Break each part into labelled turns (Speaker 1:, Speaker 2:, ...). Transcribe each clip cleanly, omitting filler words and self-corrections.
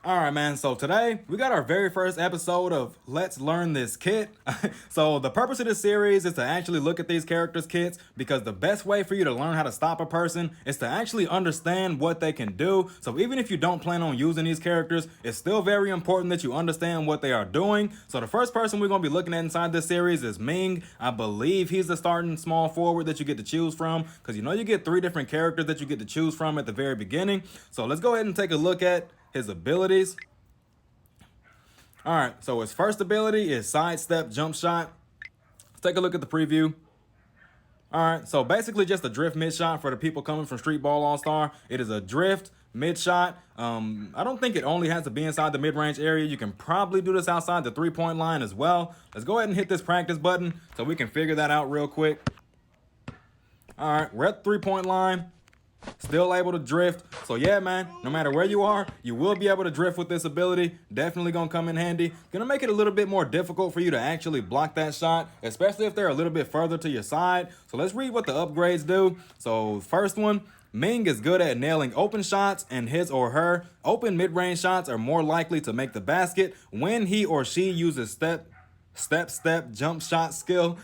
Speaker 1: All right, man. So today we got our very first episode of Let's Learn This Kit. So the purpose of this series is to actually look at these characters' kits, because the best way for you to learn how to stop a person is to actually understand what they can do. So even if you don't plan on using these characters, it's still very important that you understand what they are doing. So the first person we're going to be looking at inside this series is Ming. I believe he's the starting small forward that you get to choose from, because you know you get 3 different characters that you get to choose from at the very beginning. So let's go ahead and take a look at his abilities. All right, so his first ability is sidestep jump shot. Let's take a look at the preview. All right, so basically just a drift mid shot for the people coming from Streetball All-Star. It is a drift mid shot. I don't think it only has to be inside the mid-range area. You can probably do this outside the 3-point line as well. Let's go ahead and hit this practice button so we can figure that out real quick. All right, we're at the 3-point line. Still able to drift. So yeah, man, no matter where you are, you will be able to drift with this ability. Definitely gonna come in handy. Gonna make it a little bit more difficult for you to actually block that shot, especially if they're a little bit further to your side. So let's read what the upgrades do. So first one, Ming is good at nailing open shots, and his or her open mid-range shots are more likely to make the basket when he or she uses step jump shot skill.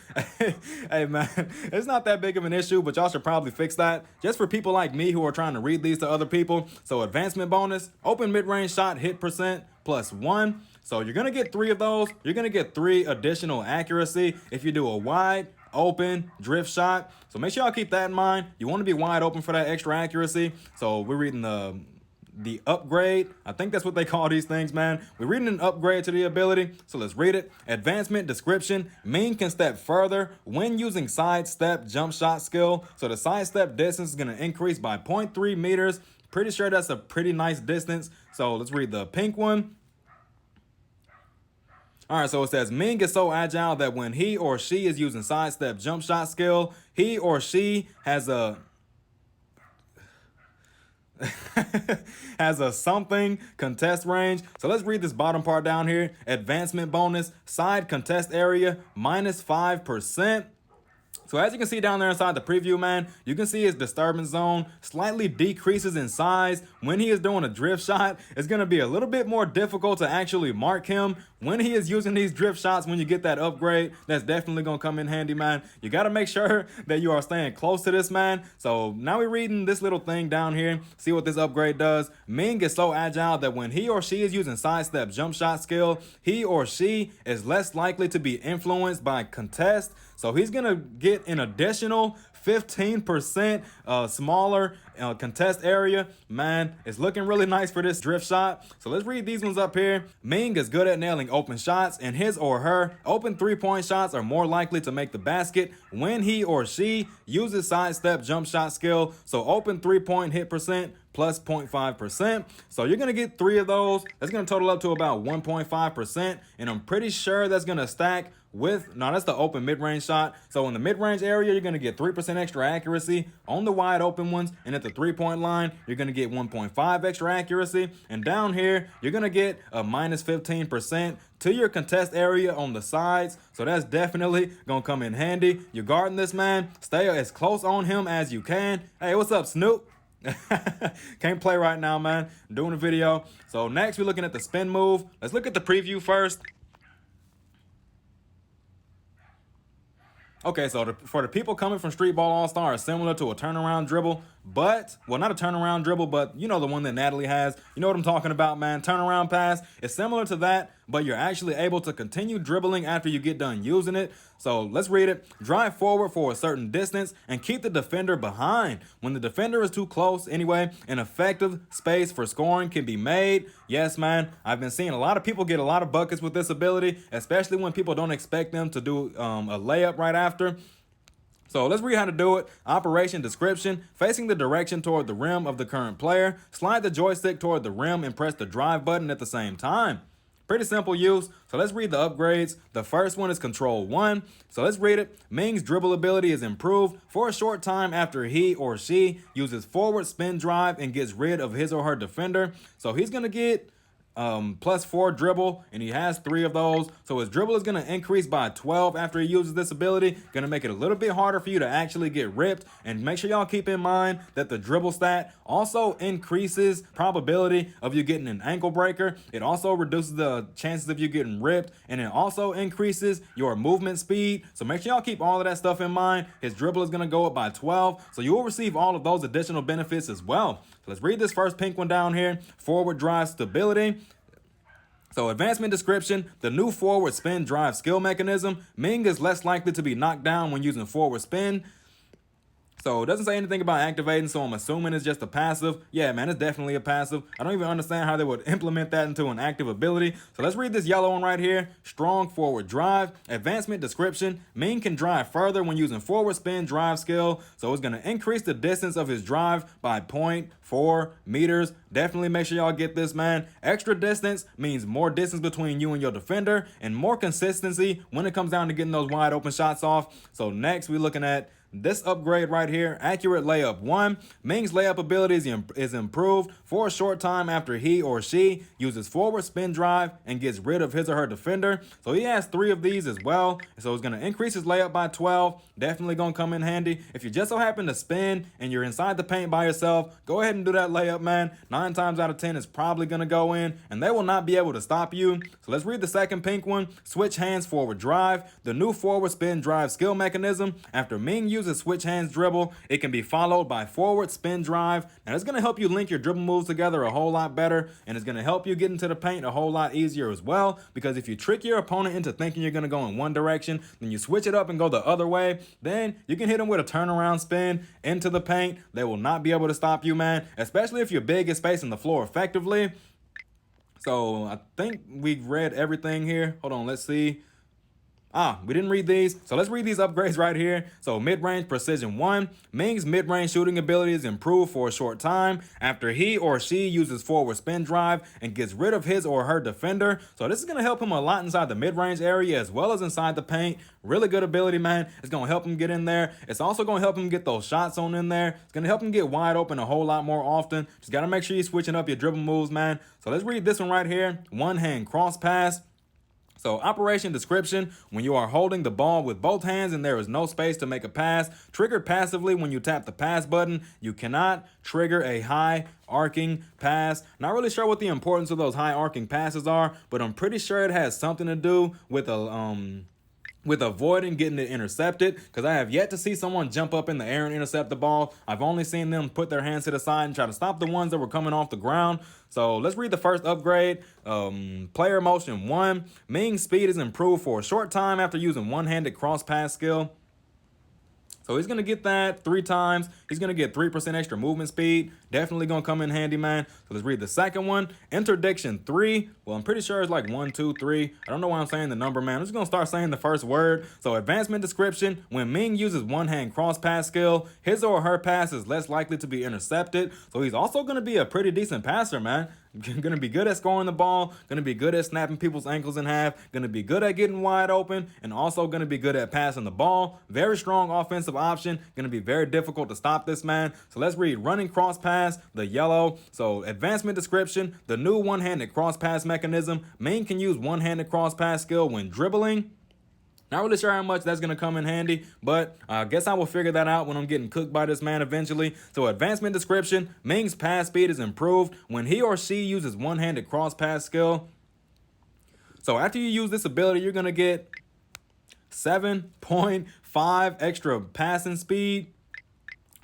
Speaker 1: Hey man, it's not that big of an issue, but y'all should probably fix that just for people like me who are trying to read these to other people. So advancement bonus, open mid-range shot hit percent +1. So you're gonna get 3 of those. You're gonna get 3 additional accuracy if you do a wide open drift shot. So make sure y'all keep that in mind. You want to be wide open for that extra accuracy. So we're reading the upgrade. I think that's what they call these things, man. We're reading an upgrade to the ability, so let's read it. Advancement description: Ming can step further when using sidestep jump shot skill. So the sidestep distance is going to increase by 0.3 meters. Pretty sure that's a pretty nice distance. So let's read the pink one. All right, so it says Ming is so agile that when he or she is using sidestep jump shot skill, he or she has a something contest range. So let's read this bottom part down here. Advancement bonus, side contest area -5%. So as you can see down there inside the preview, man, you can see his disturbance zone slightly decreases in size. When he is doing a drift shot, it's going to be a little bit more difficult to actually mark him when he is using these drift shots. When you get that upgrade, that's definitely going to come in handy, man. You got to make sure that you are staying close to this, man. So now we're reading this little thing down here. See what this upgrade does. Ming is so agile that when he or she is using sidestep jump shot skill, he or she is less likely to be influenced by contest. So he's going to get an additional 15% smaller contest area. Man, it's looking really nice for this drift shot. So let's read these ones up here. Ming is good at nailing open shots, and his or her open 3-point shots are more likely to make the basket when he or she uses sidestep jump shot skill. So open 3-point hit percent +0.5%. So you're going to get 3 of those. That's going to total up to about 1.5%. And I'm pretty sure that's going to stack with, no, that's the open mid-range shot. So in the mid-range area, you're going to get 3% extra accuracy on the wide open ones. And at the 3-point line, you're going to get 1.5 extra accuracy. And down here, you're going to get a -15% to your contest area on the sides. So that's definitely going to come in handy. You're guarding this man. Stay as close on him as you can. Hey, what's up, Snoop? Can't play right now, man. I'm doing a video. So next, we're looking at the spin move. Let's look at the preview first. Okay, so for the people coming from Streetball All-Star, it's similar to a turnaround dribble, but, well, not a turnaround dribble, but you know the one that Natalie has. You know what I'm talking about, man. Turnaround pass. It's similar to that, but you're actually able to continue dribbling after you get done using it. So let's read it. Drive forward for a certain distance and keep the defender behind. When the defender is too close, anyway, an effective space for scoring can be made. Yes, man, I've been seeing a lot of people get a lot of buckets with this ability, especially when people don't expect them to do a layup right after. So let's read how to do it. Operation description: facing the direction toward the rim of the current player, slide the joystick toward the rim and press the drive button at the same time. Pretty simple use. So let's read the upgrades. The first one is Control 1. So let's read it. Ming's dribble ability is improved for a short time after he or she uses forward spin drive and gets rid of his or her defender. So he's going to get +4 dribble, and he has 3 of those. So his dribble is going to increase by 12 after he uses this ability. Going to make it a little bit harder for you to actually get ripped. And make sure y'all keep in mind that the dribble stat also increases probability of you getting an ankle breaker. It also reduces the chances of you getting ripped, and it also increases your movement speed. So make sure y'all keep all of that stuff in mind. His dribble is going to go up by 12, so you will receive all of those additional benefits as well. So let's read this first pink one down here. Forward drive stability. So advancement description, the new forward spin drive skill mechanism. Ming is less likely to be knocked down when using forward spin. So it doesn't say anything about activating, so I'm assuming it's just a passive. Yeah, man, it's definitely a passive. I don't even understand how they would implement that into an active ability. So let's read this yellow one right here. Strong forward drive. Advancement description. Ming can drive further when using forward spin drive skill. So it's going to increase the distance of his drive by 0.4 meters. Definitely make sure y'all get this, man. Extra distance means more distance between you and your defender, and more consistency when it comes down to getting those wide open shots off. So next we're looking at this upgrade right here, accurate layup 1. Ming's layup ability is improved for a short time after he or she uses forward spin drive and gets rid of his or her defender. So he has 3 of these as well. So it's going to increase his layup by 12. Definitely going to come in handy. If you just so happen to spin and you're inside the paint by yourself, go ahead and do that layup, man. 9 times out of 10 it's probably going to go in, and they will not be able to stop you. So let's read the second pink one. Switch hands forward drive. The new forward spin drive skill mechanism. After Ming uses switch hands dribble, it can be followed by forward spin drive. Now it's going to help you link your dribble moves together a whole lot better, and it's going to help you get into the paint a whole lot easier as well, because if you trick your opponent into thinking you're going to go in one direction, then you switch it up and go the other way, then you can hit them with a turnaround spin into the paint. They will not be able to stop you, man, especially if you're big and spacing the floor effectively. So I think we read everything here. Hold on, let's see. We didn't read these. So let's read these upgrades right here. So mid-range precision 1. Ming's mid-range shooting ability is improved for a short time after he or she uses forward spin drive and gets rid of his or her defender. So this is going to help him a lot inside the mid-range area as well as inside the paint. Really good ability, man. It's going to help him get in there. It's also going to help him get those shots on in there. It's going to help him get wide open a whole lot more often. Just got to make sure you're switching up your dribble moves, man. So let's read this one right here. One hand cross pass. So operation description, when you are holding the ball with both hands and there is no space to make a pass, triggered passively when you tap the pass button. You cannot trigger a high arcing pass. Not really sure what the importance of those high arcing passes are, but I'm pretty sure it has something to do with avoiding getting it intercepted, because I have yet to see someone jump up in the air and intercept the ball. I've only seen them put their hands to the side and try to stop the ones that were coming off the ground. So let's read the first upgrade. Player motion 1. Ming's speed is improved for a short time after using one-handed cross pass skill. So he's going to get that 3 times. He's going to get 3% extra movement speed. Definitely going to come in handy, man. So let's read the second one. Interdiction 3. Well, I'm pretty sure it's like 1, 2, 3. I don't know why I'm saying the number, man. I'm just going to start saying the first word. So advancement description. When Ming uses one-hand cross pass skill, his or her pass is less likely to be intercepted. So he's also going to be a pretty decent passer, man. Going to be good at scoring the ball, going to be good at snapping people's ankles in half, going to be good at getting wide open, and also going to be good at passing the ball. Very strong offensive option. Going to be very difficult to stop this, man. So let's read running cross pass, the yellow. So advancement description, the new one-handed cross pass mechanism. Ming can use one-handed cross pass skill when dribbling. Not really sure how much that's going to come in handy, but I guess I will figure that out when I'm getting cooked by this man eventually. So advancement description, Ming's pass speed is improved when he or she uses one-handed cross pass skill. So after you use this ability, you're going to get 7.5 extra passing speed.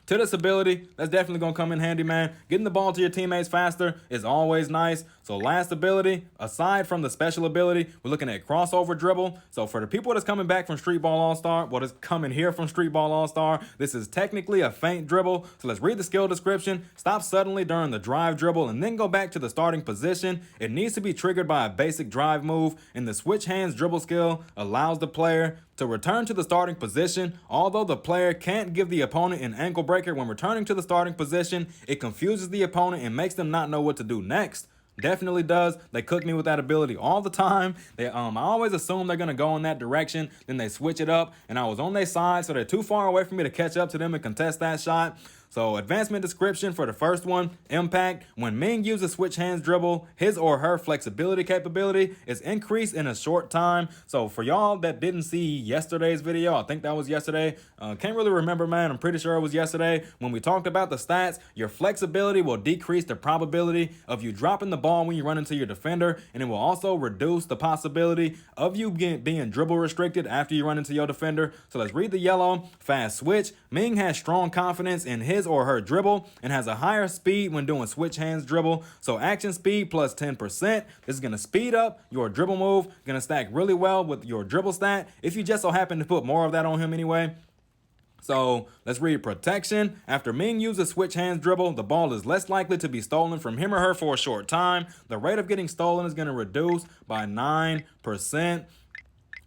Speaker 1: To this ability, that's definitely going to come in handy, man. Getting the ball to your teammates faster is always nice. So last ability, aside from the special ability, we're looking at crossover dribble. So for the people that's coming back from Streetball All-Star, what is coming here from Streetball All-Star, this is technically a feint dribble. So let's read the skill description. Stop suddenly during the drive dribble and then go back to the starting position. It needs to be triggered by a basic drive move, and the switch hands dribble skill allows the player to return to the starting position. Although the player can't give the opponent an ankle breaker when returning to the starting position, it confuses the opponent and makes them not know what to do next. Definitely does. They cook me with that ability all the time. I always assume they're gonna go in that direction, then they switch it up, and I was on their side, so they're too far away from me to catch up to them and contest that shot. So advancement description for the first one, impact. When Ming uses switch hands dribble, his or her flexibility capability is increased in a short time. So for y'all that didn't see yesterday's video, I think that was yesterday. Can't really remember, man. I'm pretty sure it was yesterday. When we talked about the stats, your flexibility will decrease the probability of you dropping the ball when you run into your defender. And it will also reduce the possibility of you being dribble restricted after you run into your defender. So let's read the yellow. Fast switch. Ming has strong confidence in his or her dribble and has a higher speed when doing switch hands dribble. So action speed plus 10%. This is going to speed up your dribble move. Going to stack really well with your dribble stat if you just so happen to put more of that on him anyway. So let's read protection. After Ming uses switch hands dribble, the ball is less likely to be stolen from him or her for a short time. The rate of getting stolen is going to reduce by 9%.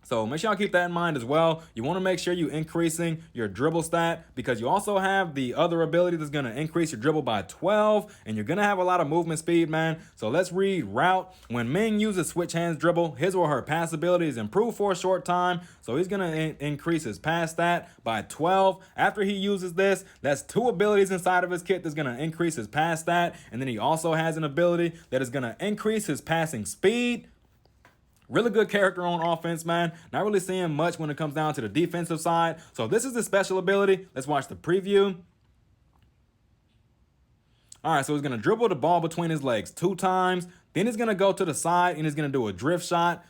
Speaker 1: So make sure y'all keep that in mind as well. You want to make sure you're increasing your dribble stat because you also have the other ability that's going to increase your dribble by 12, and you're going to have a lot of movement speed, man. So let's read route. When Ming uses switch hands dribble, his or her pass ability is improved for a short time. So he's going to increase his pass stat by 12. After he uses this, that's 2 abilities inside of his kit that's going to increase his pass stat. And then he also has an ability that is going to increase his passing speed. Really good character on offense, man. Not really seeing much when it comes down to the defensive side. So this is his special ability. Let's watch the preview. All right, so he's going to dribble the ball between his legs 2 times. Then he's going to go to the side and he's going to do a drift shot.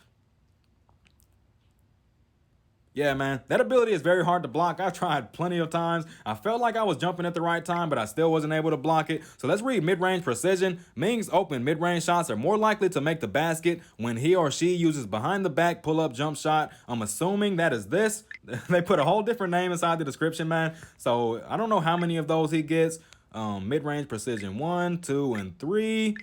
Speaker 1: Yeah, man, that ability is very hard to block. I've tried plenty of times. I felt like I was jumping at the right time, but I still wasn't able to block it. So let's read mid-range precision. Ming's open mid-range shots are more likely to make the basket when he or she uses behind-the-back pull-up jump shot. I'm assuming that is this. They put a whole different name inside the description, man. So I don't know how many of those he gets. Mid-range precision 1, 2, and 3.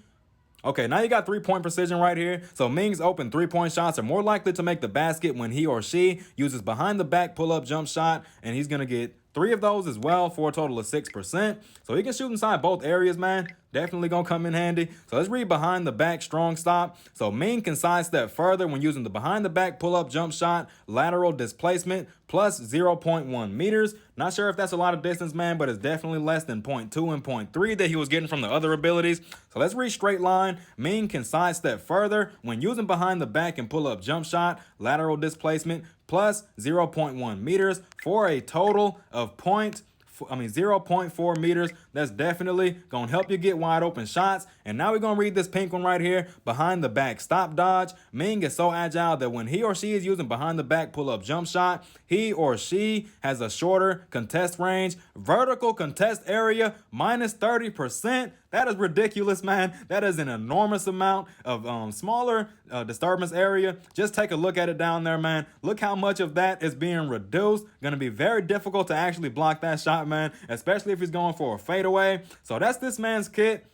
Speaker 1: Okay, now you got 3-point precision right here. So Ming's open 3-point shots are more likely to make the basket when he or she uses behind the back pull-up jump shot, and he's gonna get 3 of those as well for a total of 6%. So he can shoot inside both areas, man. Definitely gonna come in handy. So let's read behind the back strong stop. So Ming can sidestep further when using the behind the back pull-up jump shot, lateral displacement plus 0.1 meters. Not sure if that's a lot of distance, man, but it's definitely less than 0.2 and 0.3 that he was getting from the other abilities. So let's read straight line. Ming can sidestep further when using behind the back and pull-up jump shot, lateral displacement plus 0.1 meters for a total of 0.4 meters. That's definitely gonna help you get wide open shots. And now we're gonna read this pink one right here. Behind the back stop dodge. Ming is so agile that when he or she is using behind the back pull-up jump shot, he or she has a shorter contest range. Vertical contest area minus 30%. That is ridiculous, man. That is an enormous amount of smaller disturbance area. Just take a look at it down there, man. Look how much of that is being reduced. Gonna be very difficult to actually block that shot, man, especially if he's going for a fadeaway. So that's this man's kit.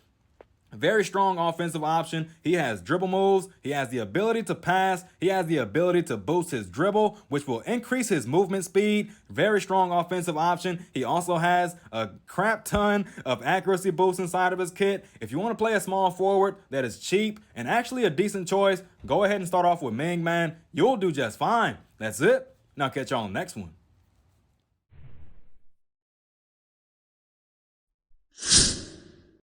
Speaker 1: Very strong offensive option. He has dribble moves. He has the ability to pass. He has the ability to boost his dribble, which will increase his movement speed. Very strong offensive option. He also has a crap ton of accuracy boosts inside of his kit. If you want to play a small forward that is cheap and actually a decent choice, go ahead and start off with Ming, man. You'll do just fine. That's it. Now catch y'all on the next one.